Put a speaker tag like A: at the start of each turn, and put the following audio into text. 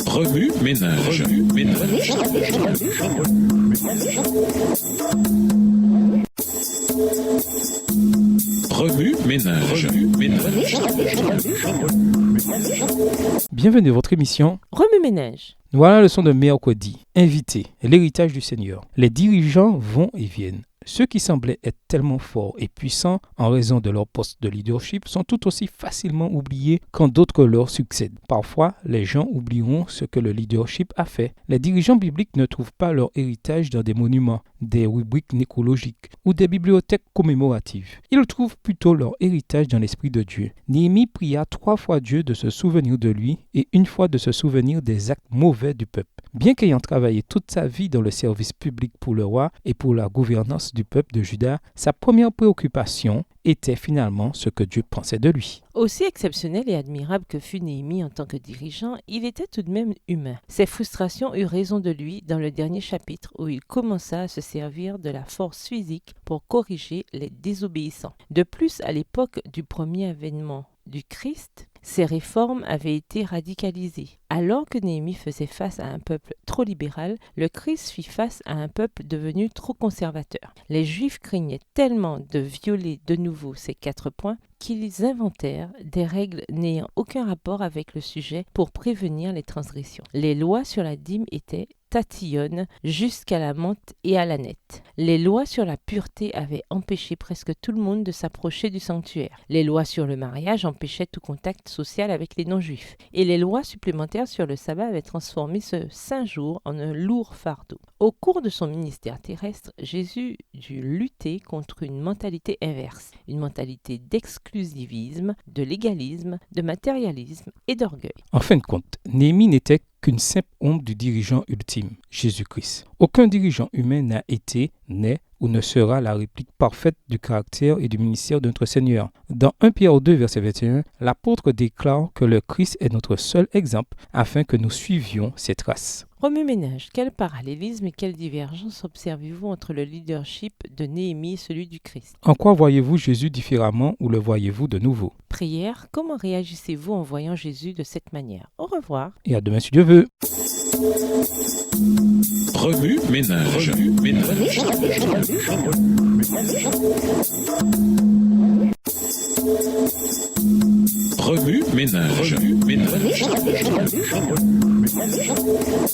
A: Remue ménage. Remue ménage.
B: Bienvenue à votre émission
C: Remue ménage.
B: Voilà la leçon de mercredi. Invité, l'héritage du Seigneur. Les dirigeants vont et viennent. Ceux qui semblaient être tellement forts et puissants en raison de leur poste de leadership sont tout aussi facilement oubliés quand d'autres leur succèdent. Parfois, les gens oublieront ce que le leadership a fait. Les dirigeants bibliques ne trouvent pas leur héritage dans des monuments, des rubriques nécrologiques ou des bibliothèques commémoratives. Ils trouvent plutôt leur héritage dans l'Esprit de Dieu. Néhémie pria 3 fois Dieu de se souvenir de lui et une fois de se souvenir des actes mauvais du peuple. Bien qu'ayant travaillé toute sa vie dans le service public pour le roi et pour la gouvernance du peuple de Juda, sa première préoccupation était finalement ce que Dieu pensait de lui.
C: Aussi exceptionnel et admirable que fut Néhémie en tant que dirigeant, il était tout de même humain. Ses frustrations eurent raison de lui dans le dernier chapitre où il commença à se servir de la force physique pour corriger les désobéissants. De plus, à l'époque du premier avènement du Christ, ces réformes avaient été radicalisées. Alors que Néhémie faisait face à un peuple trop libéral, le Christ fit face à un peuple devenu trop conservateur. Les Juifs craignaient tellement de violer de nouveau ces 4 points qu'ils inventèrent des règles n'ayant aucun rapport avec le sujet pour prévenir les transgressions. Les lois sur la dîme étaient tatillonnes jusqu'à la menthe et à l'ânette. Les lois sur la pureté avaient empêché presque tout le monde de s'approcher du sanctuaire. Les lois sur le mariage empêchaient tout contact social avec les non-juifs. Et les lois supplémentaires sur le sabbat avaient transformé ce saint jour en un lourd fardeau. Au cours de son ministère terrestre, Jésus dut lutter contre une mentalité inverse, une mentalité d'exclusivisme, de légalisme, de matérialisme et d'orgueil.
B: En fin de compte, Néhémie n'était qu'une simple ombre du dirigeant ultime, Jésus-Christ. Aucun dirigeant humain n'a été, n'est ou ne sera la réplique parfaite du caractère et du ministère de notre Seigneur. Dans 1 Pierre 2, verset 21, l'apôtre déclare que le Christ est notre seul exemple afin que nous suivions ses traces.
C: Remue ménage, quel parallélisme et quelle divergence observez-vous entre le leadership de Néhémie et celui du Christ?
B: En quoi voyez-vous Jésus différemment ou le voyez-vous de nouveau?
C: Prière, comment réagissez-vous en voyant Jésus de cette manière? Au revoir.
B: Et à demain si Dieu veut.
A: Remue ménage. Remue ménage.